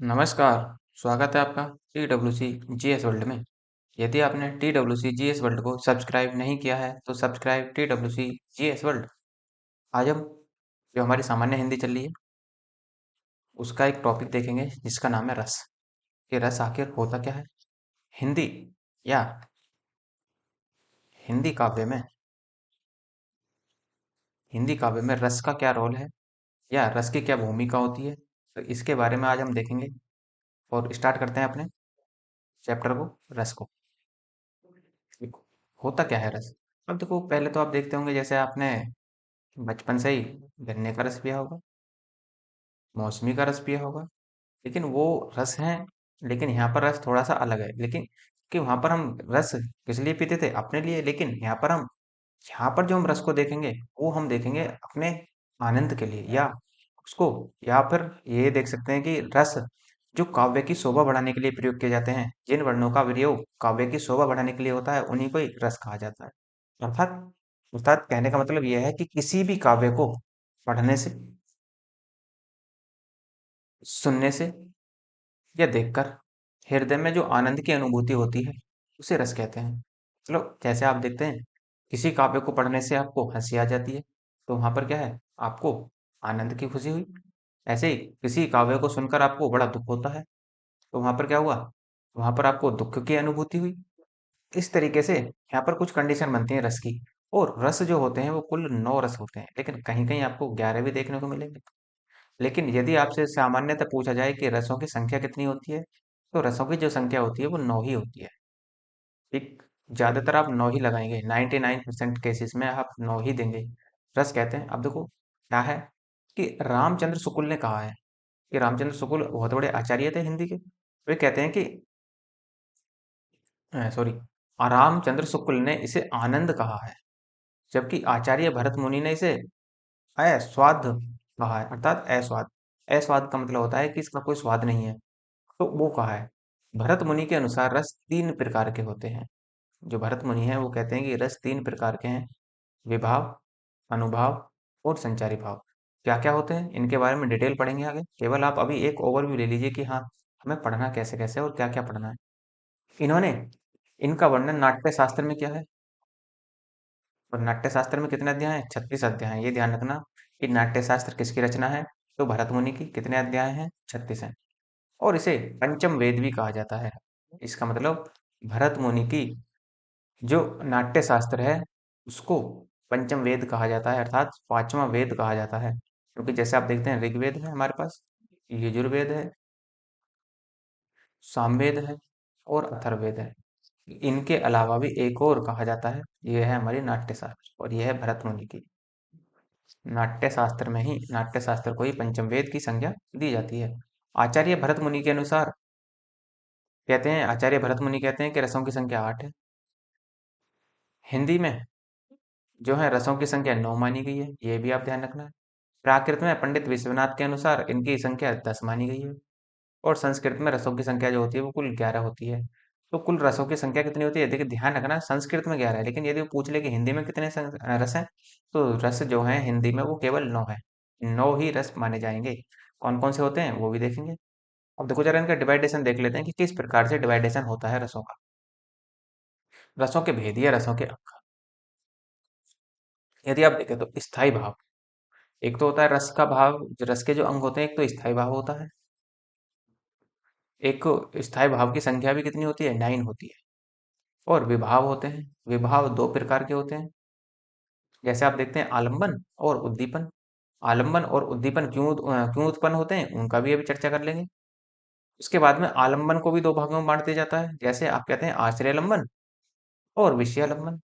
नमस्कार, स्वागत है आपका TWC जीएस वर्ल्ड में। यदि आपने TWC जीएस वर्ल्ड को सब्सक्राइब नहीं किया है, तो सब्सक्राइब TWC जीएस वर्ल्ड। आज हम जो हमारी सामान्य हिंदी चल रही है, उसका एक टॉपिक देखेंगे जिसका नाम है रस। कि रस आखिर होता क्या है? हिंदी या हिंदी काव्य में हिंदी काव्य में रस का क्या रोल है या रस की क्या भूमिका होती है? तो इसके बारे में आज हम देखेंगे और स्टार्ट करते हैं अपने चैप्टर को, रस को। देखो, होता क्या है रस? अब देखो, पहले तो आप देखते होंगे जैसे आपने बचपन से ही गन्ने का रस पिया होगा, मौसमी का रस पिया होगा, लेकिन वो रस हैं। लेकिन यहाँ पर रस थोड़ा सा अलग है, लेकिन कि वहां पर हम रस किस लिए पीते थे? अपने लिए। लेकिन यहाँ पर जो हम रस को देखेंगे, वो हम देखेंगे अपने आनंद के लिए, या उसको, या फिर ये देख सकते हैं कि रस जो काव्य की शोभा बढ़ाने के लिए प्रयोग किए जाते हैं, जिन वर्णों का प्रयोग काव्य की शोभा बढ़ाने के लिए होता है, उन्हीं को ही रस कहा जाता है। अर्थात अर्थात कहने का मतलब यह है कि किसी भी काव्य को पढ़ने से, सुनने से या देखकर हृदय में जो आनंद की अनुभूति होती है, उसे रस कहते हैं। चलो, जैसे आप देखते हैं, किसी काव्य को पढ़ने से आपको हंसी आ जाती है, तो वहां पर क्या है? आपको आनंद की खुशी हुई। ऐसे ही किसी काव्य को सुनकर आपको बड़ा दुख होता है, तो वहां पर क्या हुआ? वहां पर आपको दुख की अनुभूति हुई। इस तरीके से यहाँ पर कुछ कंडीशन बनती है रस की। और रस जो होते हैं वो कुल 9 रस होते हैं, लेकिन कहीं कहीं आपको 11 भी देखने को मिलेंगे। लेकिन यदि आपसे सामान्यतः पूछा जाए कि रसों की संख्या कितनी होती है, तो रसों की जो संख्या होती है वो 9 ही होती है। ठीक, ज्यादातर आप 9 ही लगाएंगे, 99% केसेस में आप 9 ही देंगे। रस कहते हैं, अब देखो क्या है कि रामचंद्र शुक्ल ने कहा है कि रामचंद्र शुक्ल बहुत बड़े आचार्य थे हिंदी के। वे कहते हैं कि सॉरी, रामचंद्र शुक्ल ने इसे आनंद कहा है, जबकि आचार्य भरत मुनि ने इसे अस्वाद कहा है। अर्थात अस्वाद, अस्वाद का मतलब होता है कि इसका कोई स्वाद नहीं है, तो वो कहा है। भरत मुनि के अनुसार रस 3 प्रकार के होते हैं। जो भरत मुनि हैं वो कहते हैं कि रस 3 प्रकार के हैं: विभाव, अनुभाव और संचारी भाव। क्या क्या होते हैं इनके बारे में डिटेल पढ़ेंगे आगे। केवल आप अभी एक ओवरव्यू ले लीजिए कि हाँ, हमें पढ़ना कैसे कैसे और क्या क्या पढ़ना है। इन्होंने इनका वर्णन नाट्य शास्त्र में किया है। और नाट्य शास्त्र में कितने अध्याय हैं? 36 अध्याय हैं। ये ध्यान रखना कि नाट्य शास्त्र किसकी रचना है, तो भरत मुनि की। कितने अध्याय हैं? 36 हैं। और इसे पंचम वेद भी कहा जाता है। इसका मतलब भरत मुनि की जो नाट्य शास्त्र है, उसको पंचम वेद कहा जाता है, अर्थात पांचवा वेद कहा जाता है। क्योंकि जैसे आप देखते हैं, ऋग्वेद है हमारे पास, यजुर्वेद है, सामवेद है और अथर्ववेद है। इनके अलावा भी एक और कहा जाता है, यह है हमारी नाट्य शास्त्र, और यह है भरत मुनि की। नाट्य शास्त्र को ही पंचम वेद की संज्ञा दी जाती है। आचार्य भरत मुनि के अनुसार आचार्य भरत मुनि कहते हैं कि रसों की संख्या 8 है। हिंदी में जो है रसों की संख्या 9 मानी गई है, ये भी आप ध्यान रखना है। प्राकृत में पंडित विश्वनाथ के अनुसार इनकी संख्या 10 मानी गई है। और संस्कृत में रसों की संख्या जो होती है वो कुल 11 होती है। तो कुल रसों की संख्या कितनी होती है? देखिए, ध्यान रखना, संस्कृत में 11 है, लेकिन यदि वो पूछ ले कि हिंदी में कितने रस हैं, तो रस जो है हिंदी में वो केवल 9 है। 9 ही रस माने जाएंगे। कौन कौन से होते हैं वो भी देखेंगे। अब देखो जरा इनका डिवाइडेशन देख लेते हैं कि किस प्रकार से डिवाइडेशन होता है रसों का। रसों के भेद या रसों के अंग, यदि आप देखें तो स्थाई भाव। एक तो होता है रस का भाव, जो रस के जो अंग होते हैं, एक तो स्थाई भाव होता है। एक स्थाई भाव की संख्या भी कितनी होती है? 9 होती है। और विभाव होते हैं। विभाव 2 प्रकार के होते हैं। जैसे आप देखते हैं, आलंबन और उद्दीपन। आलंबन और उद्दीपन क्यों उत्पन्न होते हैं, उनका भी अभी चर्चा कर लेंगे। उसके बाद में आलंबन को भी 2 भागों में बांट दिया जाता है, जैसे आप कहते हैं आश्रयालंबन और विषयालंबन।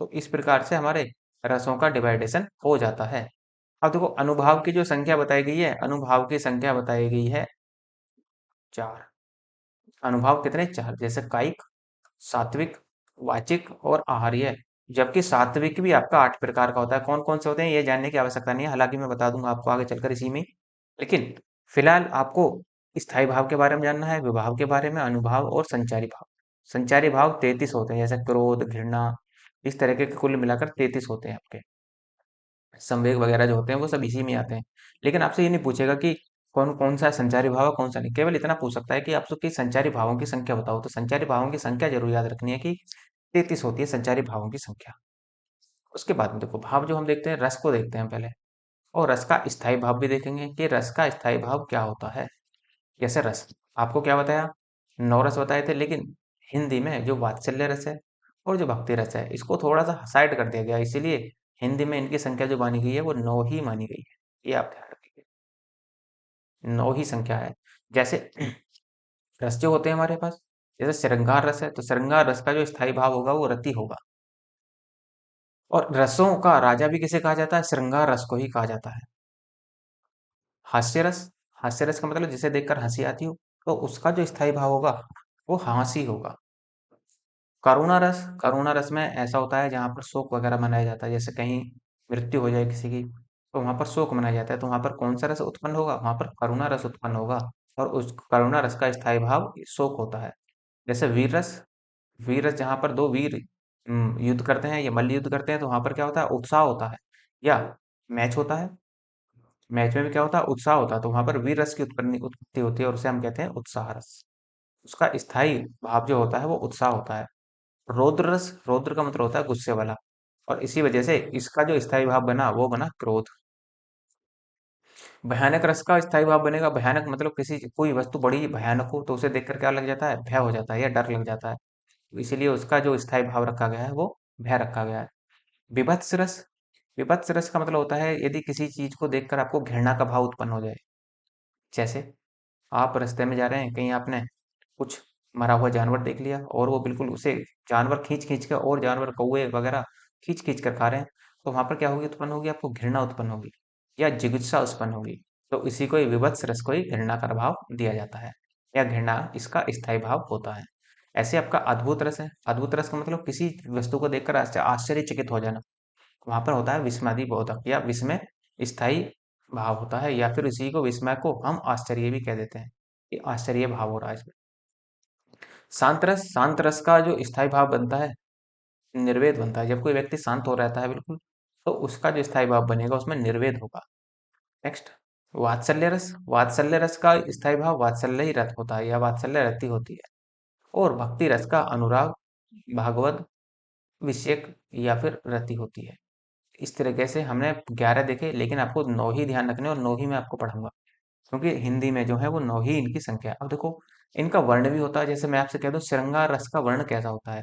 तो इस प्रकार से हमारे रसों का डिवाइडेशन हो जाता है। अब देखो, अनुभाव की जो संख्या बताई गई है, अनुभाव की संख्या बताई गई है 4। अनुभाव कितने? 4। जैसे कायिक, सात्विक, वाचिक और आहार्य। जबकि सात्विक भी आपका 8 प्रकार का होता है। कौन कौन से होते हैं ये जानने की आवश्यकता नहीं है, हालांकि मैं बता दूंगा आपको आगे चलकर इसी में। लेकिन फिलहाल आपको स्थायी भाव के बारे में जानना है, विभाव के बारे में, अनुभाव और संचारी भाव। संचारी भाव 33 होते हैं, जैसे क्रोध, घृणा, इस तरह के कुल मिलाकर 33 होते हैं आपके। संवेग वगैरह जो होते हैं वो सब इसी में आते हैं। लेकिन आपसे ये नहीं पूछेगा कि कौन कौन सा संचारी भाव है कौन सा नहीं, केवल इतना पूछ सकता है कि आपको कि संचारी भावों की संख्या बताओ, तो संचारी भावों की संख्या जरूर याद रखनी है कि 33 होती है संचारी भावों की संख्या। उसके बाद में देखो भाव जो हम देखते हैं, रस को देखते हैं पहले, और रस का स्थायी भाव भी देखेंगे कि रस का स्थायी भाव क्या होता है। जैसे रस, आपको क्या बताया, 9 रस बताए थे, लेकिन हिंदी में जो वात्सल्य रस है और जो भक्ति रस है, इसको थोड़ा सा साइड कर दिया गया, इसीलिए हिंदी में इनकी संख्या जो मानी गई है वो 9 ही मानी गई है। ये आप ध्यान रखिए, 9 ही संख्या है। जैसे रस जो होते हैं हमारे पास, जैसे श्रृंगार रस है, तो श्रृंगार रस का जो स्थायी भाव होगा वो रति होगा। और रसों का राजा भी किसे कहा जाता है, श्रृंगार रस को ही कहा जाता है। हास्य रस, हास्य रस का मतलब जिसे देखकर हंसी आती हो, तो उसका जो स्थायी भाव होगा वो हास्य होगा। करुणा रस, करुणा रस में ऐसा होता है जहाँ पर शोक वगैरह मनाया जाता है, जैसे कहीं मृत्यु हो जाए किसी की, तो वहां पर शोक मनाया जाता है, तो वहां पर कौन सा रस उत्पन्न होगा, वहां पर करुणा रस उत्पन्न होगा। और उस करुणा रस का स्थायी भाव शोक होता है। जैसे वीर रस, वीर रस जहाँ पर दो वीर युद्ध करते हैं या मल्ल युद्ध करते हैं, तो वहां पर क्या होता है, उत्साह होता है। या मैच होता है, मैच में भी क्या होता है, उत्साह होता है, तो वहां पर वीर रस की उत्पत्ति होती है और उसे हम कहते हैं उत्साह रस। उसका स्थायी भाव जो होता है वो उत्साह होता है। रौद्र रस, रौद्र का मतलब होता है गुस्से वाला, और इसी वजह से इसका जो स्थायी भाव बना वो बना क्रोध। भयानक रस का स्थायी भाव बनेगा, भयानक मतलब किसी कोई वस्तु बड़ी भयानक हो तो उसे देखकर क्या लग जाता है, भय हो जाता है या डर लग जाता है, इसीलिए उसका जो स्थायी भाव रखा गया है वो भय रखा गया है। विभत्स रस, विभत्स रस का मतलब होता है यदि किसी चीज को देखकर आपको घृणा का भाव उत्पन्न हो जाए। जैसे आप रास्ते में जा रहे हैं, कहीं आपने कुछ मरा हुआ जानवर देख लिया और वो बिल्कुल उसे जानवर खींच खींच के, और जानवर कौवे वगैरह खींच खींच कर खा रहे हैं, तो वहां पर क्या होगी, उत्पन्न होगी, आपको घृणा उत्पन्न होगी या जिगुप्सा उत्पन्न होगी। तो इसी को ही विभत्स रस को ही घृणा का भाव दिया जाता है, या घृणा इसका स्थायी भाव होता है। ऐसे आपका अद्भुत रस है, अद्भुत रस का मतलब किसी वस्तु को देखकर आश्चर्यचकित हो जाना, वहां पर होता है विस्मयादि बोधक या विस्मय स्थायी भाव होता है, या फिर इसी को विस्मय को हम आश्चर्य भी कह देते हैं, ये आश्चर्य भाव हो रहा है इसमें। शांत रस, शांत रस का जो स्थायी भाव बनता है, निर्वेद बनता है, जब कोई व्यक्ति शांत हो रहता है बिल्कुल, तो उसका जो स्थायी भाव बनेगा उसमें निर्वेद होगा। नेक्स्ट, वात्सल्य रस, वात्सल्य रस का स्थायी भाव वात्सल्य ही रत होता है या वात्सल्य रति होती है। और भक्ति रस का अनुराग, भागवत, विषयक या फिर रति होती है। इस तरीके से हमने 11 देखे, लेकिन आपको 9 ही ध्यान रखने, और 9 ही मैं आपको पढ़ाऊंगा, क्योंकि हिंदी में जो है वो 9 ही इनकी संख्या है। अब देखो इनका वर्ण भी होता है, जैसे मैं आपसे कह दूं श्रृंगार रस का वर्ण कैसा होता है,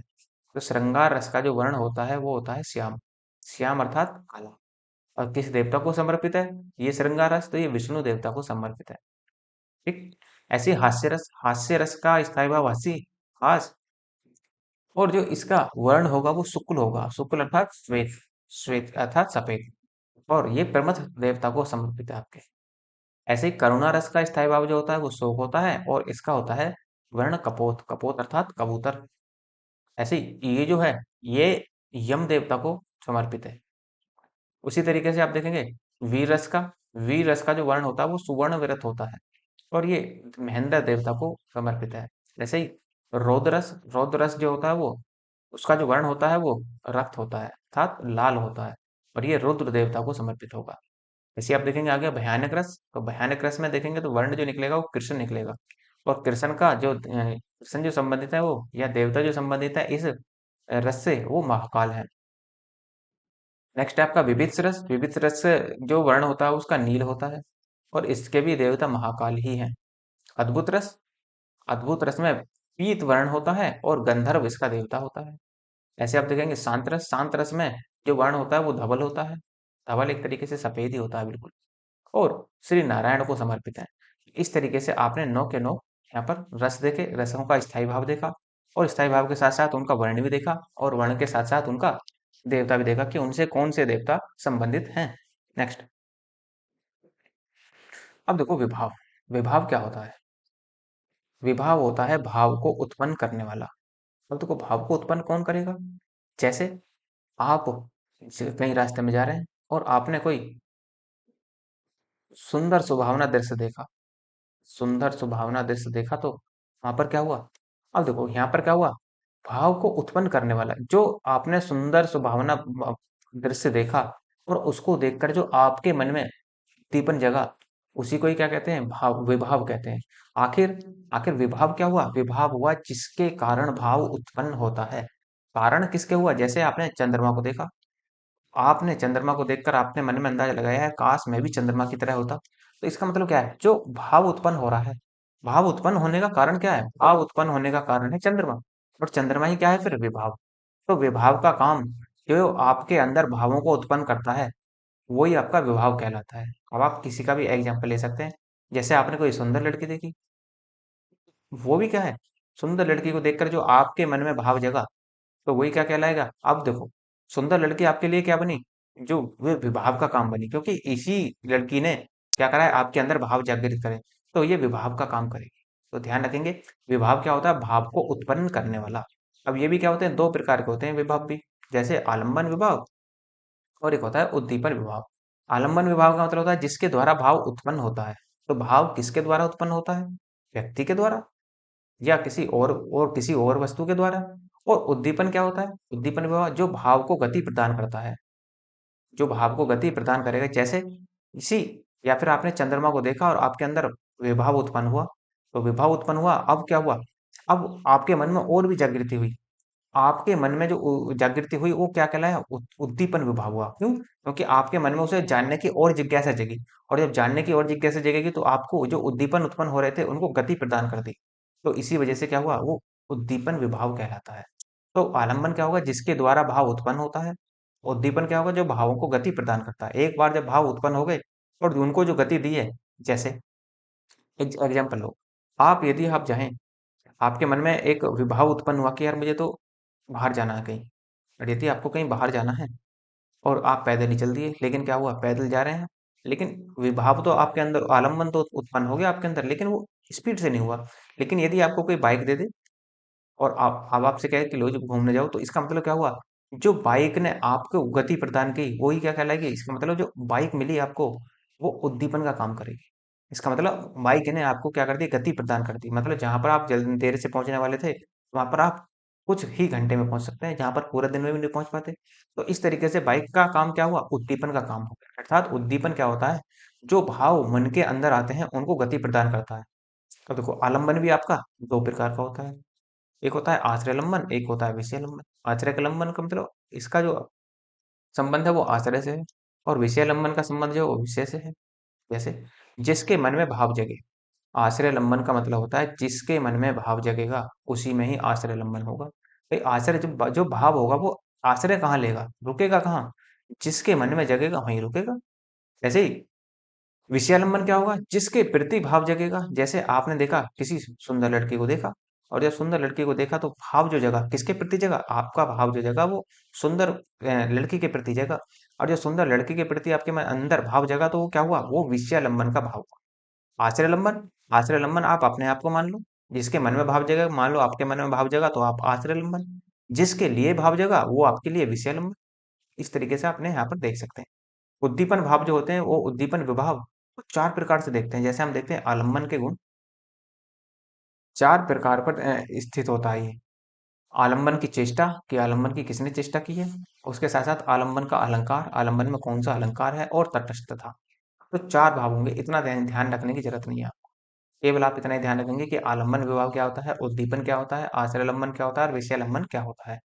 तो श्रृंगार रस का जो वर्ण होता है वो होता है श्याम, श्याम अर्थात काला। और किस देवता को समर्पित है ये श्रृंगार रस, तो ये विष्णु देवता को समर्पित है। ठीक। ऐसे हास्य रस, हास्य रस का स्थायी भाव हंसी, हास, और जो इसका वर्ण होगा वो शुक्ल होगा, शुक्ल अर्थात श्वेत, श्वेत अर्थात सफेद, और ये प्रमथ देवता को समर्पित है आपके। ऐसे ही करुणा रस का स्थायी भाव जो होता है वो शोक होता है, और इसका होता है वर्ण कपोत, कपोत अर्थात कबूतर। ऐसे ही ये जो है ये यम देवता को समर्पित है। उसी तरीके से आप देखेंगे वीर रस का, वीर रस का जो वर्ण होता है वो सुवर्ण विरत होता है, और ये महेंद्र देवता को समर्पित है। जैसे ही रौद्र रस, रौद्र रस जो होता है वो, उसका जो वर्ण होता है वो रक्त होता है अर्थात लाल होता है, और ये रुद्र देवता को समर्पित होगा। जैसे आप देखेंगे आगे भयानक रस, तो भयानक रस में देखेंगे तो वर्ण जो निकलेगा वो कृष्ण निकलेगा, और कृष्ण का जो कृष्ण जो संबंधित है वो, या देवता जो संबंधित है इस रस से, वो महाकाल है। नेक्स्ट है आपका विविध रस, विविध रस से जो वर्ण होता है उसका नील होता है, और इसके भी देवता महाकाल ही हैं। अद्भुत रस, अद्भुत रस में पीत वर्ण होता है और गंधर्व इसका देवता होता है। ऐसे आप देखेंगे शांत रस, शांत रस में जो वर्ण होता है वो धवल होता है, धवल एक तरीके से सफेद ही होता है बिल्कुल, और श्री नारायण को समर्पित है। इस तरीके से आपने 9 के 9 यहाँ पर रस देखे, रसों का स्थायी भाव देखा, और स्थायी भाव के साथ साथ उनका वर्ण भी देखा, और वर्ण के साथ साथ उनका देवता भी देखा कि उनसे कौन से देवता संबंधित हैं। नेक्स्ट, अब देखो विभाव, विभाव क्या होता है, विभाव होता है भाव को उत्पन्न करने वाला। अब देखो भाव को उत्पन्न कौन करेगा, जैसे आप कहीं रास्ते में जा रहे हैं और आपने कोई सुंदर सुभावना दृश्य देखा, सुंदर सुभावना दृश्य देखा, तो वहां पर क्या हुआ, अब देखो यहाँ पर क्या हुआ, भाव को उत्पन्न करने वाला जो आपने सुंदर सुभावना दृश्य देखा, और उसको देखकर जो आपके मन में दीपन जगा, उसी को ही क्या कहते हैं, भाव, विभाव कहते हैं। आखिर आखिर विभाव क्या हुआ? विभाव हुआ जिसके कारण भाव उत्पन्न होता है। कारण किसके हुआ? जैसे आपने चंद्रमा को देखा, आपने चंद्रमा को देखकर आपने मन में अंदाजा लगाया है, काश मैं भी चंद्रमा की तरह होता। तो इसका मतलब क्या है? जो भाव उत्पन्न हो रहा है, भाव उत्पन्न होने का कारण क्या है? भाव उत्पन्न होने का कारण है चंद्रमा। और चंद्रमा ही क्या है फिर? विभाव। तो विभाव का काम, जो आपके अंदर भावों को उत्पन्न करता है, वही आपका विभाव कहलाता है। अब आप किसी का भी एग्जाम्पल ले सकते हैं। जैसे आपने कोई सुंदर लड़की देखी, वो भी क्या है? सुंदर लड़की को देखकर जो आपके मन में भाव जगा, तो वही क्या कहलाएगा? अब देखो, सुंदर लड़की आपके लिए क्या बनी? जो वे विभाव का काम बनी, क्योंकि इसी लड़की ने क्या करा है? आपके अंदर भाव जागृत करे, तो ये विभाव का काम करेगी। तो ध्यान रखेंगे, विभाव क्या होता है? भाव को उत्पन्न करने वाला। अब ये भी क्या होते हैं? दो प्रकार के होते हैं विभाव भी, जैसे आलम्बन विभाव और एक होता है उद्दीपन विभाव। आलम्बन विभाव का मतलब होता है जिसके द्वारा भाव उत्पन्न होता है। तो भाव किसके द्वारा उत्पन्न होता है? व्यक्ति के द्वारा, या किसी और किसी और वस्तु के द्वारा। और उद्दीपन क्या होता है? उद्दीपन विभाव जो भाव को गति प्रदान करता है, जो भाव को गति प्रदान करेगा। जैसे इसी, या फिर आपने चंद्रमा को देखा और आपके अंदर विभाव उत्पन्न हुआ, तो विभाव उत्पन्न हुआ, अब क्या हुआ? अब आपके मन में और भी जागृति हुई। आपके मन में जो जागृति हुई, वो क्या कहलाया? उद्दीपन विभाव हुआ। क्यों? क्योंकि आपके मन में उसे जानने की और जिज्ञासा जगी, और जब जानने की और जिज्ञासा जगेगी, तो आपको जो उद्दीपन उत्पन्न हो रहे थे, उनको गति प्रदान कर दी। तो इसी वजह से क्या हुआ? वो उद्दीपन विभाव कहलाता है। तो आलम्बन क्या होगा? जिसके द्वारा भाव उत्पन्न होता है। उद्दीपन क्या होगा? जो भावों को गति प्रदान करता है। एक बार जब भाव उत्पन्न हो गए और उनको जो गति दी है, जैसे एग्जाम्पल लो, आप यदि आप चाहें, आपके मन में एक विभाव उत्पन्न हुआ कि यार मुझे तो बाहर जाना है कहीं, और यदि आपको कहीं बाहर जाना है और आप पैदल ही चल दिए, लेकिन क्या हुआ? पैदल जा रहे हैं, लेकिन विभाव तो आपके अंदर, आलम्बन तो उत्पन्न हो गया आपके अंदर, लेकिन वो स्पीड से नहीं हुआ। लेकिन यदि आपको कोई बाइक दे दे और आप अब आपसे कहे कि लो जी घूमने जाओ, तो इसका मतलब क्या हुआ? जो बाइक ने आपको गति प्रदान की, वही क्या कहलाएगी? इसका मतलब जो बाइक मिली आपको, वो उद्दीपन का काम करेगी। इसका मतलब बाइक ने आपको क्या कर दी? गति प्रदान कर दी। मतलब जहां पर आप जल्द देर से पहुंचने वाले थे, वहां पर आप कुछ ही घंटे में पहुंच सकते हैं, जहां पर पूरे दिन में भी नहीं पहुंच पाते। तो इस तरीके से बाइक का काम क्या हुआ? उद्दीपन का काम हो गया। अर्थात उद्दीपन क्या होता है? जो भाव मन के अंदर आते हैं, उनको गति प्रदान करता है। तो देखो, आलम्बन भी आपका दो प्रकार का होता है। एक होता है आश्रय लंबन, एक होता है विषय लंबन। आश्रय का लंबन का मतलब, इसका जो संबंध है वो आश्रय से है, और विषय लंबन का संबंध जो है वो विषय से है। जैसे जिसके मन में भाव जगे, आश्रय लंबन का मतलब होता है जिसके मन में भाव जगेगा, उसी में ही आश्रय लंबन होगा। भाई आश्रय, जो भाव होगा, वो आश्रय कहाँ लेगा? रुकेगा कहाँ? जिसके मन में जगेगा वहीं रुकेगा। ऐसे ही विषयालंबन क्या होगा? जिसके प्रति भाव जगेगा। जैसे आपने देखा, किसी सुंदर लड़की को देखा, और जब सुंदर लड़की को देखा, तो भाव जो जगा, किसके प्रति जगा? आपका भाव जो जगा, वो सुंदर लड़की के प्रति जगा। और जो सुंदर लड़की के प्रति आपके मन अंदर भाव जगा, तो वो क्या हुआ? वो विषयालंबन का भाव हुआ। आश्रय लंबन, आश्रय लंबन आप अपने आप को मान लो, जिसके मन में भाव जगा, मान लो आपके मन में भाव जगा, तो आप आश्रय लंबन। जिसके लिए भाव जगा, वो आपके लिए विषय लंबन। इस तरीके से आपने यहाँ पर देख सकते हैं। उद्दीपन भाव जो होते हैं, वो उद्दीपन विभाव को चार प्रकार से देखते हैं। जैसे हम देखते हैं आलम्बन के गुण, चार प्रकार पर स्थित होता है ये। आलम्बन की चेष्टा, कि आलम्बन की किसने चेष्टा की है। उसके साथ साथ आलम्बन का अलंकार, आलम्बन में कौन सा अलंकार है, और तटस्थता। तो चार भाव होंगे, इतना ध्यान ध्यान रखने की जरूरत नहीं है आपको। केवल आप इतना ही ध्यान रखेंगे कि आलम्बन विभाव क्या होता है, उद्दीपन क्या होता है, आश्रय लंबन क्या होता है, और विषय लंबन क्या होता है।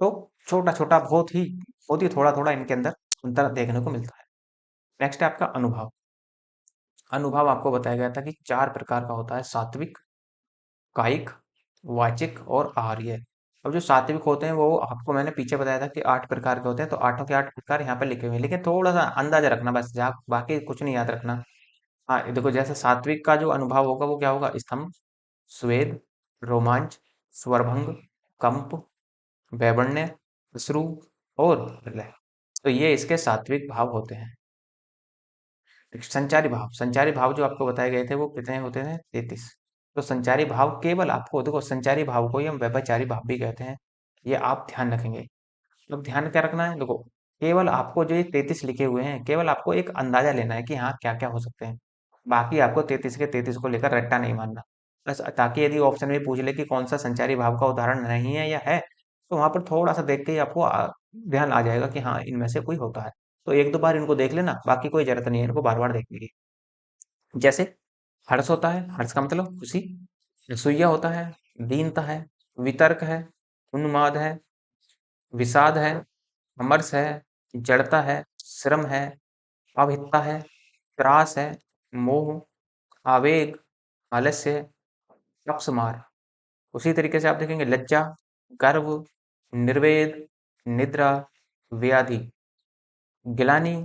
तो छोटा छोटा, बहुत ही थोड़ा थोड़ा इनके अंदर अंतर देखने को मिलता है। नेक्स्ट है आपका अनुभव। अनुभव आपको बताया गया था कि चार प्रकार का होता है: सात्विक, कायिक, वाचिक और आहार्य। अब जो सात्विक होते हैं, वो आपको मैंने पीछे बताया था कि आठ प्रकार के होते हैं, तो आठों के आठ प्रकार यहाँ पे लिखे हुए हैं, लेकिन थोड़ा सा अंदाजा रखना बस, जहाँ बाकी कुछ नहीं याद रखना। हाँ, ये देखो, जैसे सात्विक का जो अनुभव होगा, वो क्या होगा? स्तंभ, स्वेद, रोमांच, स्वरभंग, कंप, वैवण्य, अश्रु और प्रलय। तो ये इसके सात्विक भाव होते हैं। संचारी भाव, संचारी भाव जो आपको बताए गए थे, वो कितने होते हैं? 33। तो संचारी भाव केवल आपको देखो, संचारी भाव को ही हम व्यभिचारी भाव भी कहते हैं। ये आप ध्यान रखेंगे। मतलब ध्यान क्या रखना है? देखो, केवल आपको जो ये 33 लिखे हुए हैं, केवल आपको एक अंदाजा लेना है कि हाँ क्या क्या हो सकते हैं। बाकी आपको 33 के 33 को लेकर रट्टा नहीं मारना। बस, ताकि यदि ऑप्शन में पूछ ले कि कौन सा संचारी भाव का उदाहरण नहीं है या है, तो वहां पर थोड़ा सा देख के ही आपको ध्यान आ जाएगा कि हाँ इनमें से कोई होता है। तो एक दो बार इनको देख लेना, बाकी कोई जरूरत नहीं है इनको बार बार देखने की। जैसे हर्ष होता है, हर्ष का मतलब खुशी। असूया होता है, दीनता है। वितर्क है, उन्माद है। विषाद है, अमरस है। जड़ता है, श्रम है। अवहितता है, त्रास है। मोह, आवेग, आलस्य, अपस्मार। उसी तरीके से आप देखेंगे लज्जा, गर्व, निर्वेद, निद्रा, व्याधि, गिलानी,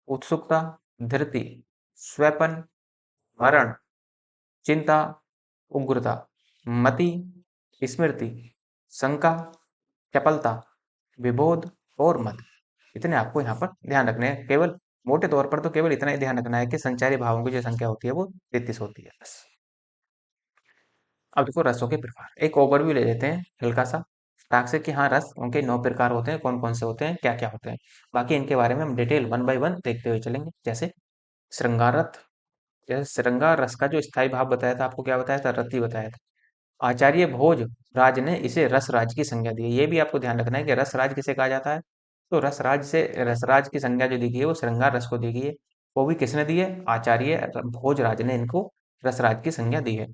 उत्सुकता, धृति, स्वैपन, मरण, चिंता, उग्रता, मति, स्मृति, शंका, चपलता, विबोध और मत। इतने आपको यहाँ पर ध्यान रखने हैं। केवल मोटे तौर पर तो केवल इतना ही ध्यान रखना है कि संचारी भावों की जो संख्या होती है वो 33 होती है बस। अब देखो रसों के प्रकार, एक ओवरव्यू ले लेते हैं हल्का सा, ताक से कि हाँ रस उनके 9 प्रकार होते हैं, कौन कौन से होते हैं, क्या क्या होते हैं। बाकी इनके बारे में हम डिटेल वन बाय वन देखते हुए चलेंगे। जैसे श्रृंगार रथ। जैसे श्रृंगार रस का जो स्थायी भाव बताया था आपको, क्या बताया था, रति बताया था। आचार्य भोज राज ने इसे रस राज की संज्ञा दी है। ये भी आपको ध्यान रखना है कि रस राज किसे कहा जाता है। तो रस राज से रसराज की संज्ञा जो दी गई है वो श्रृंगार रस को दी गई है। वो भी किसने दी है, आचार्य भोज राज ने इनको रसराज की संज्ञा दी है।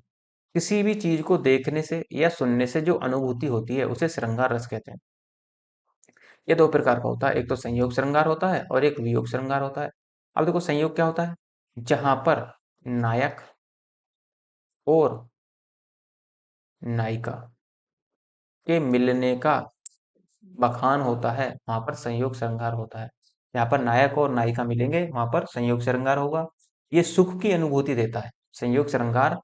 किसी भी चीज को देखने से या सुनने से जो अनुभूति होती है उसे श्रृंगार रस कहते हैं। ये दो प्रकार का होता है, एक तो संयोग श्रृंगार होता है और एक वियोग श्रृंगार होता है। अब देखो संयोग क्या होता है, जहां पर नायक और नायिका के मिलने का बखान होता है, वहां पर संयोग श्रृंगार होता है। यहाँ पर नायक और नायिका मिलेंगे, वहां पर संयोग श्रृंगार होगा। ये सुख की अनुभूति देता है। संयोग श्रृंगार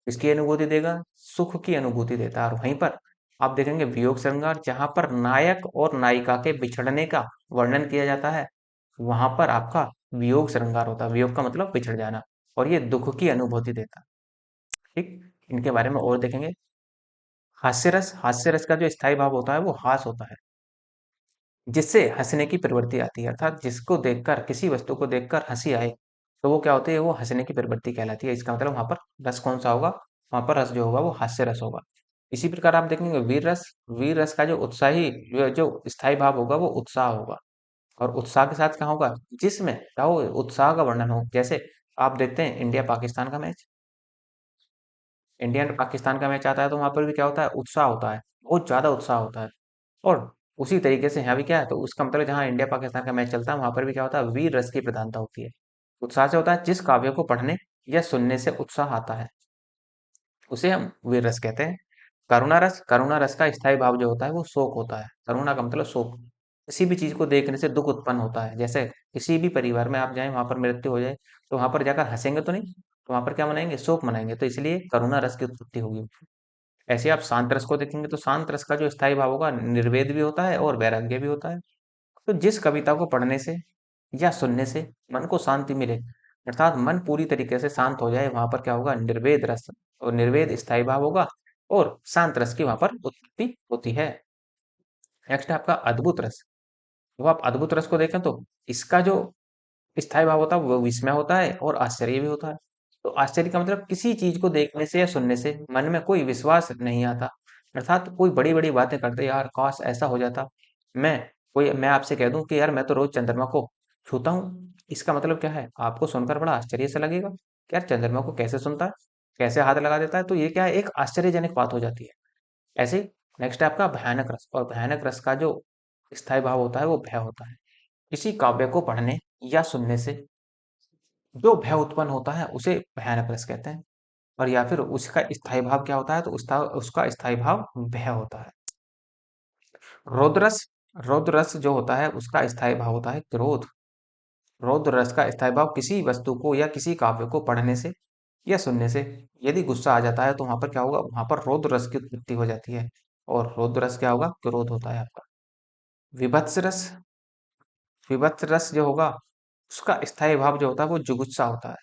किसकी अनुभूति देगा, सुख की अनुभूति देता है। और वहीं पर आप देखेंगे वियोग श्रृंगार, जहां पर नायक और नायिका के बिछड़ने का वर्णन किया जाता है, वहां पर आपका वियोग श्रृंगार होता है। वियोग का मतलब बिछड़ जाना, और ये दुख की अनुभूति देता है। ठीक, इनके बारे में और देखेंगे। हास्य रस, हास्य रस का जो स्थायी भाव होता है वो हास होता है, जिससे हंसने की प्रवृत्ति आती है। अर्थात जिसको देखकर, किसी वस्तु को देखकर हंसी आए, तो वो क्या होती है, वो हंसने की प्रवृत्ति कहलाती है। इसका मतलब वहां पर रस कौन सा होगा, वहां पर रस जो होगा वो हास्य रस होगा। इसी प्रकार आप देखेंगे वीर रस। वीर रस का जो उत्साही, जो स्थायी भाव होगा वो उत्साह होगा। और उत्साह के साथ क्या होगा, जिसमें क्या हो, उत्साह का वर्णन हो। जैसे आप देखते हैं इंडिया पाकिस्तान का मैच, इंडिया और पाकिस्तान का मैच आता है तो वहां पर भी क्या होता है, उत्साह होता है, बहुत ज्यादा उत्साह होता है। और उसी तरीके से यहाँ भी क्या है, तो उसका मतलब जहाँ इंडिया पाकिस्तान का मैच चलता है वहां पर भी क्या होता है, वीर रस की प्रधानता होती है। उत्साह से होता है जिस काव्य को पढ़ने या सुनने से उत्साह आता है, उसे हम वीर रस कहते हैं। करुणा रस, करुणा रस का स्थायी भाव जो होता है वो शोक होता है। करुणा का मतलब शोक। किसी भी चीज को देखने से दुख उत्पन्न होता है। जैसे किसी भी परिवार में आप जाएं, वहां पर मृत्यु हो जाए, तो वहां पर जाकर हंसेंगे तो नहीं, तो वहां पर क्या मनाएंगे, शोक मनाएंगे। तो इसलिए करुणा रस की उत्पत्ति होगी। ऐसे आप शांत रस को देखेंगे तो शांत रस का जो स्थायी भाव होगा, निर्वेद भी होता है और वैराग्य भी होता है। तो जिस कविता को पढ़ने से या सुनने से मन को शांति मिले, अर्थात मन पूरी तरीके से शांत हो जाए, वहां पर क्या होगा, निर्वेद रस। और निर्वेद स्थायी भाव होगा, और शांत रस की वहां पर उत्पत्ति होती है। नेक्स्ट है आपका अद्भुत रस। जब आप अद्भुत रस को देखें तो इसका जो स्थायी भाव होता है वो विस्मय होता है और आश्चर्य भी होता है। तो आश्चर्य का मतलब किसी चीज को देखने से या सुनने से मन में कोई विश्वास नहीं आता। अर्थात कोई बड़ी बड़ी बातें करते, यार काश ऐसा हो जाता। मैं मैं आपसे कह दूं कि यार मैं तो रोज चंद्रमा को छूता हूँ, इसका मतलब क्या है, आपको सुनकर बड़ा आश्चर्य से लगेगा कि यार चंद्रमा को कैसे सुनता है, कैसे हाथ लगा देता है। तो ये क्या है, एक आश्चर्यजनक बात हो जाती है। ऐसे ही नेक्स्ट है आपका भयानक रस। और भयानक रस का जो स्थायी भाव होता है वो भय होता है। किसी काव्य को पढ़ने या सुनने से जो भय उत्पन्न होता है उसे भयानक रस कहते हैं। और या फिर उसका स्थायी भाव क्या होता है, तो उसका स्थायी भाव भय होता है। रौद्र रस, रौद्र रस जो होता है उसका स्थायी भाव होता है क्रोध। रौद्र रस का स्थायी भाव किसी वस्तु को या किसी काव्य को पढ़ने से या सुनने से यदि गुस्सा आ जाता है, तो वहां पर क्या होगा, वहां पर रौद्र रस की उत्पत्ति हो जाती है। और रौद्र रस क्या होगा, क्रोध होता है आपका। विभत्स रस, विभत्स रस जो होगा उसका स्थायी भाव जो होता है वो जुगुप्सा होता है,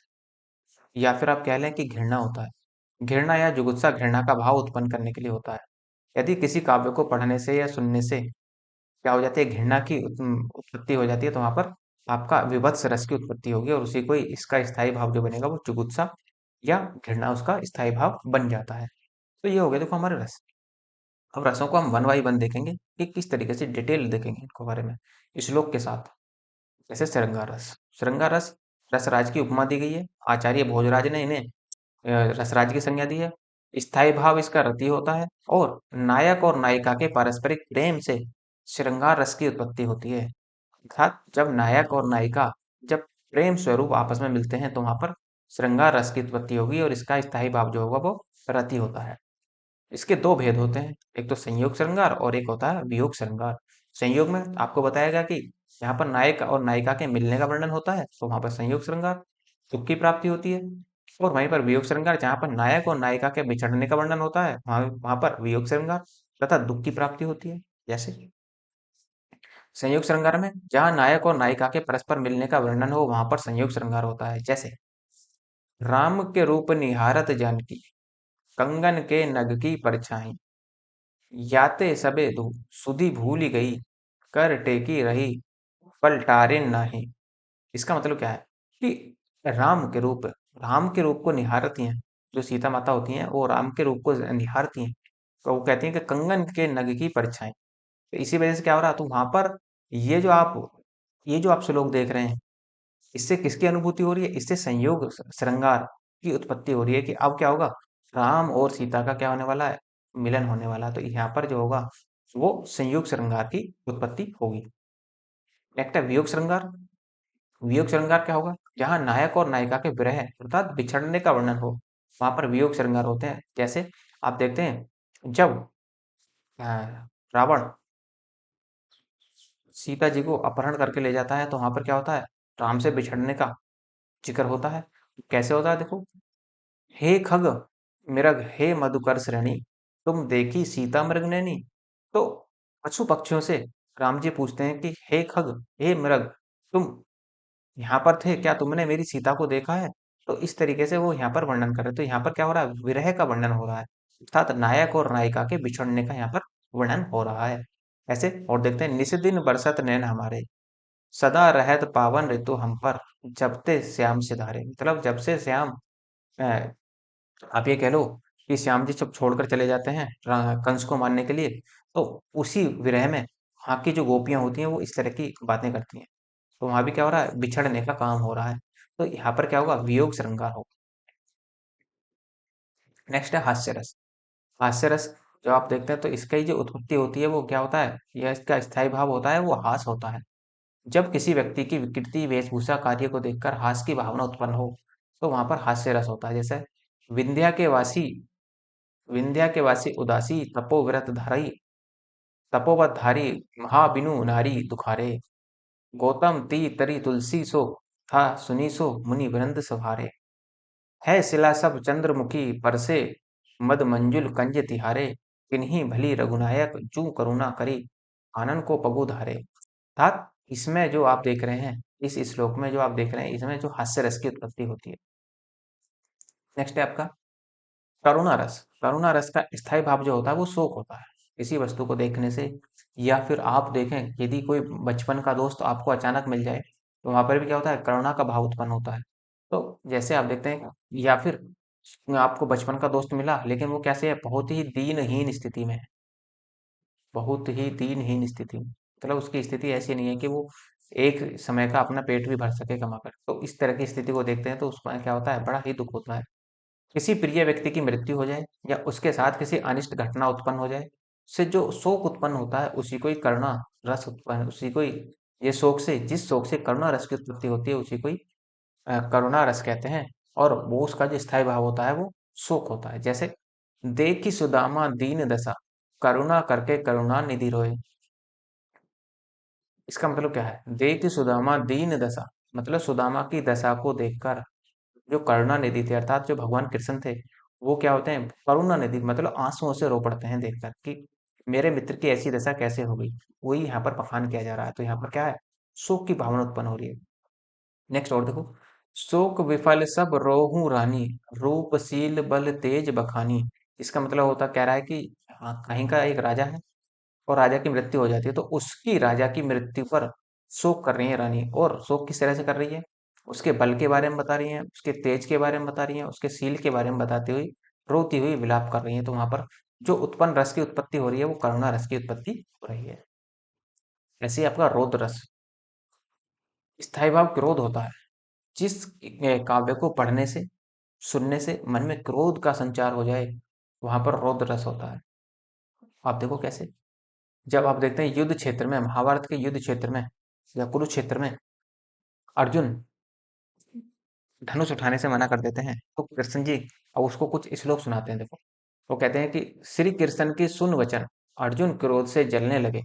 या फिर आप कह लें कि घृणा होता है। घृणा या जुगुप्सा घृणा का भाव उत्पन्न करने के लिए होता है। यदि किसी काव्य को पढ़ने से या सुनने से क्या हो जाती है, घृणा की उत्पत्ति हो जाती है, तो वहां पर आपका विभत्स रस की उत्पत्ति होगी, और उसी को इसका स्थायी भाव जो बनेगा वो जुगुप्सा या घृणा उसका स्थायी भाव बन जाता है। तो ये हो गया देखो हमारे रस। अब रसों को हम वन बाई वन देखेंगे कि किस तरीके से डिटेल देखेंगे इनको बारे में, श्लोक के साथ। जैसे श्रृंगार रस, श्रृंगार रस रसराज की उपमा दी गई है। आचार्य भोजराज ने इन्हें रसराज की संज्ञा दी है। स्थायी भाव इसका रति होता है। और नायक और नायिका के पारस्परिक प्रेम से श्रृंगार रस की उत्पत्ति होती है। अर्थात जब नायक और नायिका जब प्रेम स्वरूप आपस में मिलते हैं तो वहां पर श्रृंगार रस की उत्पत्ति होगी और इसका स्थायी भाव जो होगा वो रति होता है। इसके दो भेद होते हैं, एक तो संयोग श्रृंगार और एक होता है वियोग श्रृंगार। संयोग में आपको बताएगा कि यहाँ पर नायक और नायिका के मिलने का वर्णन होता है तो वहां पर संयोग श्रृंगार, सुख की प्राप्ति होती है। और वहीं पर वियोग श्रृंगार जहाँ पर नायक और नायिका के बिछड़ने का वर्णन होता है वहां वहां पर वियोग श्रृंगार तथा दुख की प्राप्ति होती है। जैसे संयोग श्रृंगार में जहाँ नायक और नायिका के परस्पर मिलने का वर्णन हो वहां पर संयोग श्रृंगार होता है। जैसे राम के रूप निहारत जानकी, कंगन के नग की परछाई, याते सबे सुधि भूली गई, कर टेकी रही, पलटारे नाही। इसका मतलब क्या है कि राम के रूप राम के रूप को निहारती हैं। जो सीता माता होती हैं वो राम के रूप को निहारती हैं। तो वो कहती हैं कि कंगन के नग की परछाई। तो इसी वजह से क्या हो रहा है तो वहां पर ये जो आप ये जो आप श्लोक देख रहे हैं इससे किसकी अनुभूति हो रही है, इससे संयोग श्रृंगार की उत्पत्ति हो रही है कि अब क्या होगा, राम और सीता का क्या होने वाला है, मिलन होने वाला है। तो यहाँ पर जो होगा वो संयोग श्रृंगार की उत्पत्ति होगी। नेक्स्ट है वियोग श्रृंगार। वियोग श्रृंगार क्या होगा, जहाँ नायक और नायिका के विरह अर्थात बिछड़ने का वर्णन हो वहां पर वियोग श्रृंगार होते हैं। जैसे आप देखते हैं जब अ, रावण सीता जी को अपहरण करके ले जाता है तो वहां पर क्या होता है, राम से बिछड़ने का जिक्र होता है। कैसे होता है देखो, हे खग मृग हे मधुकर श्रेणी, तुम देखी सीता मृग नैनी। तो पशु पक्षियों से राम जी पूछते हैं कि हे खग हे मृग, तुम यहाँ पर थे क्या, तुमने मेरी सीता को देखा है। तो इस तरीके से वो यहाँ पर वर्णन कर रहे हैं। तो यहाँ पर क्या हो रहा है, विरह का वर्णन हो रहा है अर्थात नायक और नायिका के बिछड़ने का यहाँ पर वर्णन हो रहा है। ऐसे और देखते हैं, निस दिन बरसत नैन हमारे, सदा रहत पावन ऋतु हम पर, जब ते श्याम सिधारे। मतलब जब से श्याम आप ये कह लो कि श्याम जी जब छोड़कर चले जाते हैं कंस को मारने के लिए, तो उसी विरह में वहाँ की जो गोपियां होती हैं वो इस तरह की बातें करती हैं। तो वहां भी क्या हो रहा है, बिछड़ने का काम हो रहा है। तो यहाँ पर क्या होगा, वियोग श्रृंगार होगा। नेक्स्ट है हास्य रस। हास्य रस जो आप देखते हैं तो इसकी जो उत्पत्ति होती है वो क्या होता है, यह इसका स्थायी भाव होता है वो हास होता है। जब किसी व्यक्ति की विकृति वेशभूषा कार्य को देखकर हास की भावना उत्पन्न हो तो वहां पर हास्य रस होता है। जैसे विंध्या के वासी विंध्या के वासी उदासी, तपोव्रत धारी, तपोवत धारी, महाबिनु नारी दुखारे, गौतम ती तरी तुलसी सो, था सुनी सो मुनि वृंद सभारे। है शिला सब चंद्रमुखी परसे, मद मंजुल कंज तिहारे, किन्हीं भली रघुनायक जू करुणा करी, आनंद को पगु धारे। अर्थात इसमें जो आप देख रहे हैं, इस श्लोक में जो आप देख रहे हैं इसमें जो हास्य रस की उत्पत्ति होती है। नेक्स्ट है आपका करुणा रस। करुणा रस का स्थायी भाव जो होता है वो शोक होता है किसी वस्तु को देखने से। या फिर आप देखें यदि कोई बचपन का दोस्त आपको अचानक मिल जाए तो वहां पर भी क्या होता है, करुणा का भाव उत्पन्न होता है। तो जैसे आप देखते हैं, या फिर आपको बचपन का दोस्त मिला लेकिन वो कैसे है, बहुत ही दीनहीन स्थिति में है, बहुत ही दीनहीन स्थिति में। मतलब उसकी स्थिति ऐसी नहीं है कि वो एक समय का अपना पेट भी भर सके कमाकर। तो इस तरह की स्थिति को देखते हैं तो उसमें क्या होता है, बड़ा ही दुख होता है। किसी प्रिय व्यक्ति की मृत्यु हो जाए या उसके साथ किसी अनिष्ट घटना उत्पन्न हो जाए, उससे जो शोक उत्पन्न होता है उसी को ही करुणा रस उत्पन्न, उसी को ही ये शोक से जिस शोक से करुणा रस की उत्पत्ति होती है उसी को ही करुणा रस कहते हैं। और वो उसका जो स्थायी भाव होता है वो शोक होता है। जैसे देखी सुदामा दीन दशा, करुणा करके करुणा निधि रोए। इसका मतलब क्या है, देखी सुदामा दीन दशा मतलब सुदामा की दशा को देखकर जो करुणा निधि थे अर्थात जो भगवान कृष्ण थे वो क्या होते हैं, करुणा निधि मतलब आंसुओं से रो पड़ते हैं देखकर कि मेरे मित्र की ऐसी दशा कैसे हो गई। वही यहाँ पर बखान किया जा रहा है। तो यहाँ पर क्या है, शोक की भावना उत्पन्न हो रही है। नेक्स्ट और देखो, शोक विफल सब रोहू रानी, रूपशील बल तेज बखानी। इसका मतलब होता कह रहा है कि कहीं का एक राजा है और राजा की मृत्यु हो जाती है तो उसकी राजा की मृत्यु पर शोक कर रही है रानी। और शोक किस तरह से कर रही है, उसके बल के बारे में बता रही है, उसके तेज के बारे में बता रही है, उसके शील के बारे में बताते हुए रोती हुई विलाप कर रही है। तो वहां पर जो उत्पन्न रस की उत्पत्ति हो रही है वो करुणा रस की उत्पत्ति हो रही है। ऐसे ही आपका रोद रस, स्थायी भाव क्रोध होता है। जिस काव्य को पढ़ने से, सुनने से मन में क्रोध का संचार हो जाए, वहां पर रौद्र रस होता है। आप देखो कैसे, जब आप देखते हैं युद्ध क्षेत्र में, महाभारत के युद्ध क्षेत्र में या कुरुक्षेत्र में अर्जुन धनुष उठाने से मना कर देते हैं, तो कृष्ण जी अब उसको कुछ श्लोक सुनाते हैं। देखो, वो कहते हैं कि श्री कृष्ण की सुन वचन, अर्जुन क्रोध से जलने लगे,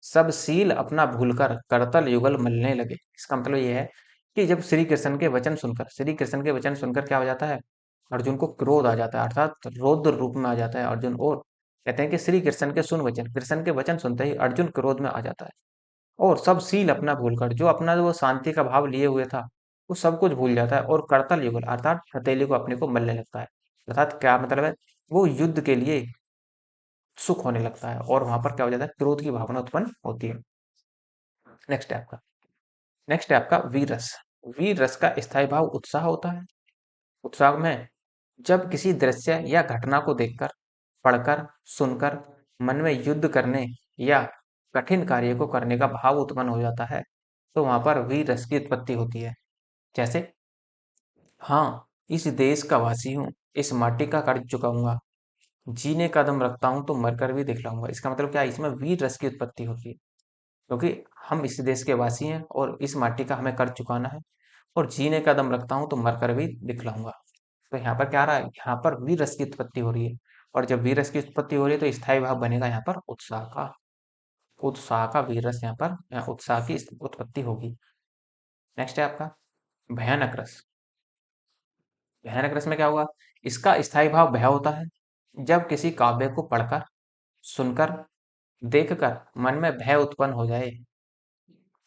सब सील अपना भूलकर करतल युगल मलने लगे। इसका मतलब ये है कि जब श्री कृष्ण के वचन सुनकर, श्री कृष्ण के वचन सुनकर क्या हो जाता है, अर्जुन को क्रोध आ जाता है, अर्थात रौद्र रूप में आ जाता है अर्जुन। और कहते हैं कि श्री कृष्ण के सुन वचन, कृष्ण के वचन सुनते ही अर्जुन क्रोध में आ जाता है, और सब सील अपना भूलकर, जो अपना वो शांति का भाव लिए हुए था, वो सब कुछ भूल जाता है, और करतल युगल अर्थात हथेली को अपने को मलने लगता है। अर्थात क्या मतलब है, वो युद्ध के लिए सुख होने लगता है, और वहां पर क्या हो जाता है, क्रोध की भावना उत्पन्न होती है। नेक्स्ट है आपका, नेक्स्ट है आपका वीर रस। वीर रस का स्थायी भाव उत्साह होता है। उत्साह में जब किसी दृश्य या घटना को देखकर, पढ़कर, सुनकर मन में युद्ध करने या कठिन कार्य को करने का भाव उत्पन्न हो जाता है, तो वहां पर वीर रस की उत्पत्ति होती है। जैसे, हाँ, इस देश का वासी हूँ, इस माटी का कर्ज चुकाऊंगा, जीने का दम रखता हूं तो मरकर भी दिखलाऊंगा। इसका मतलब क्या है, इसमें वीर रस की उत्पत्ति होती है, क्योंकि हम इस देश के वासी हैं और इस माटी का हमें कर्ज चुकाना है, और जीने का दम रखता हूं तो मरकर भी दिखलाऊंगा। तो यहाँ पर क्या आ रहा है, यहाँ पर वीर रस की उत्पत्ति हो रही है, और जब वीर रस की उत्पत्ति हो रही है तो स्थायी भाव बनेगा यहाँ पर उत्साह का। उत्साह का वीर रस, यहाँ पर यहाँ उत्साह की उत्पत्ति होगी। नेक्स्ट है आपका भयानक रस। भयानक रस में क्या होगा, इसका स्थायी भाव भय होता है। जब किसी काव्य को पढ़कर, सुनकर, देखकर मन में भय उत्पन्न हो जाए,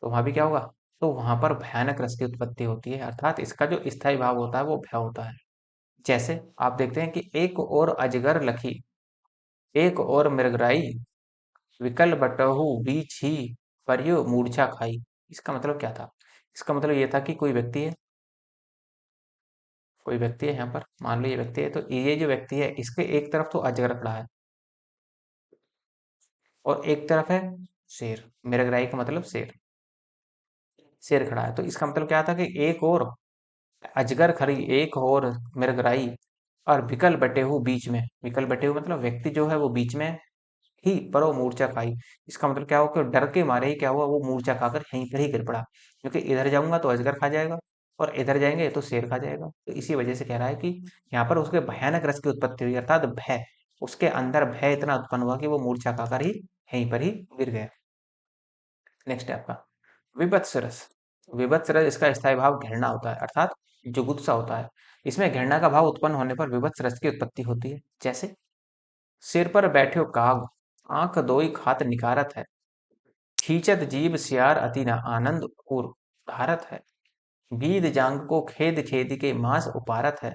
तो वहां भी क्या होगा, तो वहां पर भयानक रस की उत्पत्ति होती है, अर्थात इसका जो स्थायी भाव होता है वो भय होता है। जैसे आप देखते हैं कि एक और अजगर लखी, एक और मृगराई, विकल बटहु बीच ही, परियो मूर्छा खाई। इसका मतलब क्या था, इसका मतलब ये था कि कोई व्यक्ति है, कोई व्यक्ति है यहाँ पर, मान लो ये व्यक्ति है, तो ये जो व्यक्ति है इसके एक तरफ तो अजगर खड़ा है, और एक तरफ है शेर, मृगराई का मतलब शेर, शेर खड़ा है। तो इसका मतलब क्या था कि एक और अजगर खड़ी, एक और मृगराई, और विकल बटे हुए बीच में, विकल बटे हुए मतलब व्यक्ति जो है वो बीच में ही, पर वो मूर्छा खाई। इसका मतलब क्या हुआ कि डर के मारे ही क्या हुआ, वो मूर्छा खाकर यहीं पर ही गिर पड़ा, क्योंकि इधर जाऊंगा तो अजगर खा जाएगा, और इधर जाएंगे तो शेर खा जाएगा। तो इसी वजह से कह रहा है कि यहाँ पर उसके भयानक रस की उत्पत्ति हुई, अर्थात भय, उसके अंदर भय इतना उत्पन्न हुआ कि वो मूर्छा खाकर ही यहीं पर ही गिर गया। नेक्स्ट है आपका विभत्स रस। विभत्स रस, इसका स्थायी भाव घृणा होता है, अर्थात जुगुप्सा होता है। इसमें घृणा का भाव उत्पन्न होने पर विभत्स रस की उत्पत्ति होती है। जैसे, सिर पर बैठो काग, आंख दोई खात निकारत है, खींचत जीभ सियार अति न आनंद और धारत है, बीद जांग को खेद खेद के मांस उपारत है,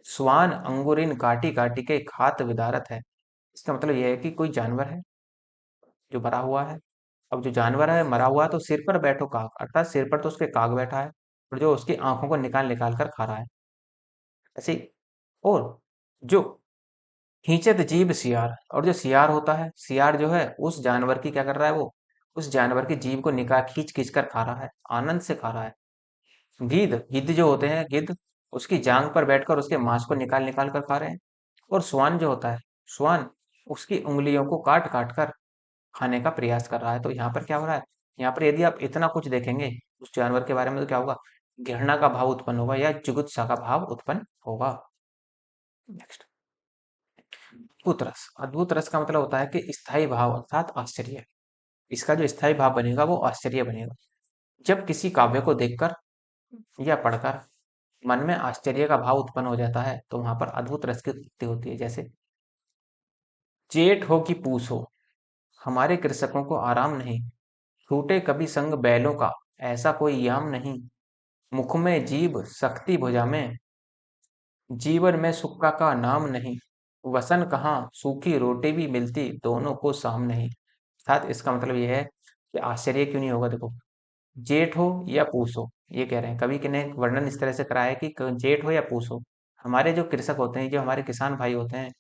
स्वान अंगुरिन काटी काटी के खात विदारत है। इसका मतलब यह है कि कोई जानवर है जो मरा हुआ है, अब जो जानवर है मरा हुआ है तो सिर पर बैठो काग, अर्थात सिर पर तो उसके काग बैठा है, और जो उसकी आंखों को निकाल निकाल कर खा रहा है, ऐसे ही। और जो खींचत जीभ सियार, और जो सियार होता है, सियार जो है उस जानवर की क्या कर रहा है, वो उस जानवर की जीभ को निकाल खींच खींच कर खा रहा है, आनंद से खा रहा है। गिद्ध, गिद्ध जो होते हैं, गिद्ध उसकी जांग पर बैठकर उसके मांस को निकाल निकाल कर खा रहे हैं। और स्वान जो होता है, स्वान उसकी उंगलियों को काट काट कर खाने का प्रयास कर रहा है। तो यहाँ पर क्या हो रहा है, यहाँ पर यदि आप इतना कुछ देखेंगे उस जानवर के बारे में, तो क्या होगा, घृणा का भाव उत्पन्न होगा या जुगुप्सा का भाव उत्पन्न होगा। नेक्स्ट, अद्भुत रस। अद्भुत रस का मतलब होता है कि स्थायी भाव अर्थात आश्चर्य। इसका जो स्थायी भाव बनेगा वो आश्चर्य बनेगा। जब किसी काव्य को देखकर या पढ़कर मन में आश्चर्य का भाव उत्पन्न हो जाता है, तो वहां पर अद्भुत रस की उत्पत्ति होती है। जैसे, जेठ हो कि पूस हो, हमारे कृषकों को आराम नहीं, छूटे कभी संग बैलों का, ऐसा कोई याम नहीं, मुख में जीभ शक्ति भुजा में, जीवन में सुख का नाम नहीं, वसन कहाँ सूखी रोटी भी मिलती, दोनों को साम नहीं। अर्थात इसका मतलब यह है कि आश्चर्य क्यों नहीं होगा। देखो, जेठ हो या पूस हो, ये कह रहे हैं, कवि ने वर्णन इस तरह से कराया है कि जेठ हो या पूस हो, हमारे जो कृषक होते हैं, जो हमारे किसान भाई होते हैं,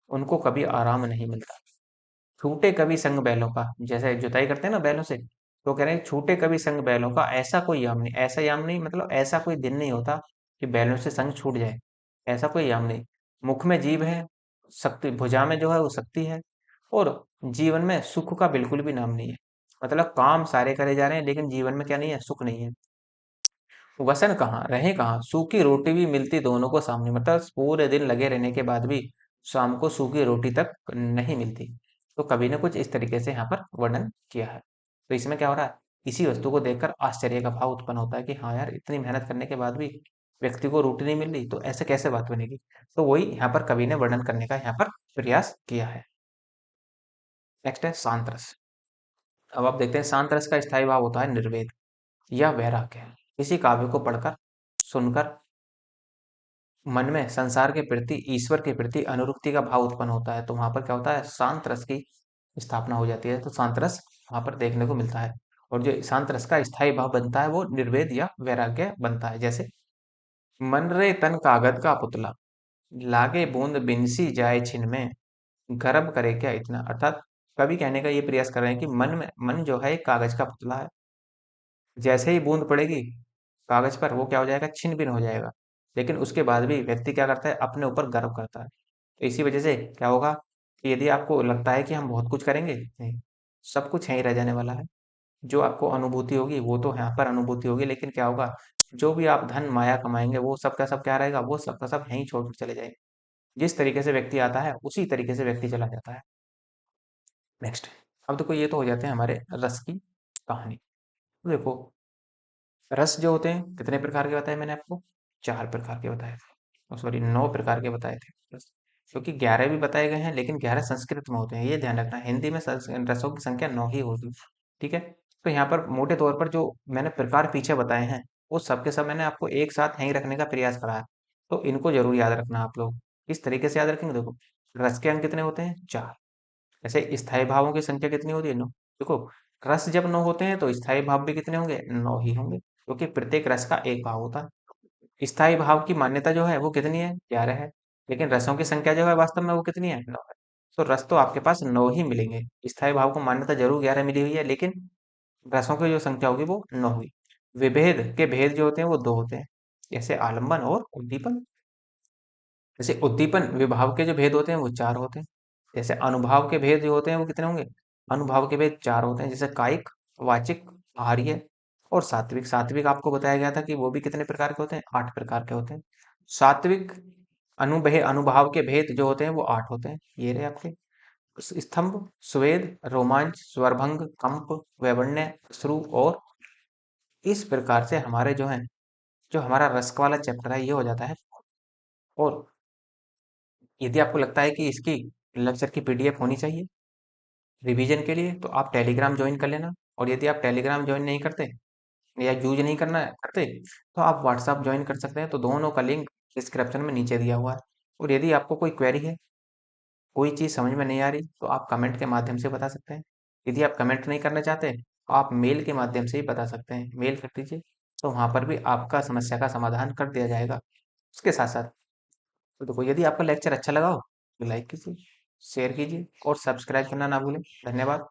उनको कभी आराम नहीं मिलता। छूटे कभी संग बैलों का, जैसे जुताई करते हैं ना बैलों से, तो कह रहे हैं छूटे कभी संग बैलों का ऐसा कोई याम नहीं, ऐसा याम नहीं मतलब ऐसा कोई दिन नहीं होता कि बैलों से संग छूट जाए, ऐसा कोई याम नहीं। मुख में जीभ है, शक्ति भुजा में जो है वो शक्ति है, और जीवन में सुख का बिल्कुल भी नाम नहीं है। मतलब काम सारे करे जा रहे हैं लेकिन जीवन में क्या नहीं है, सुख नहीं है। वसन कहाँ रहे, कहाँ सूखी रोटी भी मिलती दोनों को सामने, मतलब पूरे दिन लगे रहने के बाद भी शाम को सूखी रोटी तक नहीं मिलती। तो कवि ने कुछ इस तरीके से यहाँ पर वर्णन किया है। तो इसमें क्या हो रहा है, इसी वस्तु को देखकर आश्चर्य का भाव उत्पन्न होता है कि हाँ यार, इतनी मेहनत करने के बाद भी व्यक्ति को रोटी नहीं मिल रही, तो ऐसे कैसे बात बनेगी। तो वही यहाँ पर कवि ने वर्णन करने का यहाँ पर प्रयास किया है। नेक्स्ट है शांत रस। अब आप देखते हैं शांत रस का स्थायी भाव होता है निर्वेद या वैराग्य। किसी काव्य को पढ़कर, सुनकर मन में संसार के प्रति, ईश्वर के प्रति अनुरक्ति का भाव उत्पन्न होता है, तो वहां पर क्या होता है, शांत रस की स्थापना हो जाती है। तो शांत रस वहां पर देखने को मिलता है। और जो शांत रस का स्थायी भाव बनता है वो निर्वेद या वैराग्य बनता है। जैसे मन रे तन कागज का पुतला, लागे बूंद बिनसी जाए छिन में, गर्भ करे क्या इतना। अर्थात कवि कहने का ये प्रयास कर रहे हैं कि मन जो है एक कागज का पुतला है। जैसे ही बूंद पड़ेगी कागज पर, वो क्या हो जाएगा, छिन्न भिन्न हो जाएगा। लेकिन उसके बाद भी व्यक्ति क्या करता है, अपने ऊपर गर्व करता है। तो इसी वजह से क्या होगा कि यदि आपको लगता है कि हम बहुत कुछ करेंगे, नहीं, सब कुछ यहीं रह जाने वाला है। जो आपको अनुभूति होगी वो तो यहाँ पर अनुभूति होगी, लेकिन क्या होगा, जो भी आप धन माया कमाएंगे वो सब का सब क्या रहेगा, वो सब का सब यहीं छोड़ चले जाएंगे। जिस तरीके से व्यक्ति आता है उसी तरीके से व्यक्ति चला जाता है। नेक्स्ट, अब देखो ये तो हो जाते हैं हमारे रस की कहानी। तो देखो रस जो होते हैं कितने प्रकार के बताए मैंने आपको, 4 प्रकार के बताए थे, सॉरी 9 प्रकार के बताए थे रस। क्योंकि 11 भी बताए गए हैं लेकिन 11 संस्कृत में होते हैं, ये ध्यान रखना। हिंदी में रसों की संख्या 9 ही होगी। ठीक है। तो यहाँ पर मोटे तौर पर जो मैंने प्रकार पीछे बताए हैं वो सब के सब मैंने आपको एक साथ यहीं रखने का प्रयास करा है। तो इनको जरूर याद रखना आप लोग। इस तरीके से याद रखेंगे। देखो रस के अंक कितने होते हैं, 4। ऐसे स्थायी भावों की संख्या कितनी होती है, 9। देखो रस जब 9 होते हैं तो स्थायी भाव भी कितने होंगे, 9 ही होंगे, क्योंकि प्रत्येक रस का एक भाव होता है। स्थायी भाव की मान्यता जो है वो कितनी है, 11 है। लेकिन रसों की संख्या जो है वास्तव में वो कितनी है, 9 है। तो रस तो आपके पास 9 ही मिलेंगे। स्थायी भाव को मान्यता जरूर 11 मिली हुई है, लेकिन रसों की जो संख्या होगी वो 9 हुई। विभेद के भेद जो होते हैं वो 2 होते हैं, जैसे आलंबन और उद्दीपन। जैसे उद्दीपन विभाव के जो भेद होते हैं वो 4 होते हैं। जैसे अनुभाव के भेद जो होते हैं वो कितने होंगे, अनुभाव के भेद 4 होते हैं। जैसे कायिक, वाचिक, आहार्य और सात्विक। सात्विक आपको बताया गया था कि वो भी कितने प्रकार के होते हैं, 8 प्रकार के होते हैं। सात्विक अनुभाव के भेद जो होते हैं वो 8 होते हैं। ये रहे आपके स्तंभ, स्वेद, रोमांच, स्वरभंग, कंप, वैवण्य, श्रु। और इस प्रकार से हमारे जो है, जो हमारा रस्क वाला चैप्टर है ये हो जाता है। और यदि आपको लगता है कि इसकी लेक्चर की पीडीएफ होनी चाहिए रिवीजन के लिए, तो आप टेलीग्राम ज्वाइन कर लेना। और यदि आप टेलीग्राम ज्वाइन नहीं करते या यूज नहीं करते, तो आप व्हाट्सएप ज्वाइन कर सकते हैं। तो दोनों का लिंक डिस्क्रिप्शन में नीचे दिया हुआ है। और यदि आपको कोई क्वेरी है, कोई चीज़ समझ में नहीं आ रही, तो आप कमेंट के माध्यम से बता सकते हैं। यदि आप कमेंट नहीं करना चाहते, तो आप मेल के माध्यम से ही बता सकते हैं, मेल कर दीजिए। तो वहाँ पर भी आपका समस्या का समाधान कर दिया जाएगा। उसके साथ साथ तो देखो, यदि आपका लेक्चर अच्छा लगा हो तो लाइक कीजिए, शेयर कीजिए और सब्सक्राइब करना ना भूलें। धन्यवाद।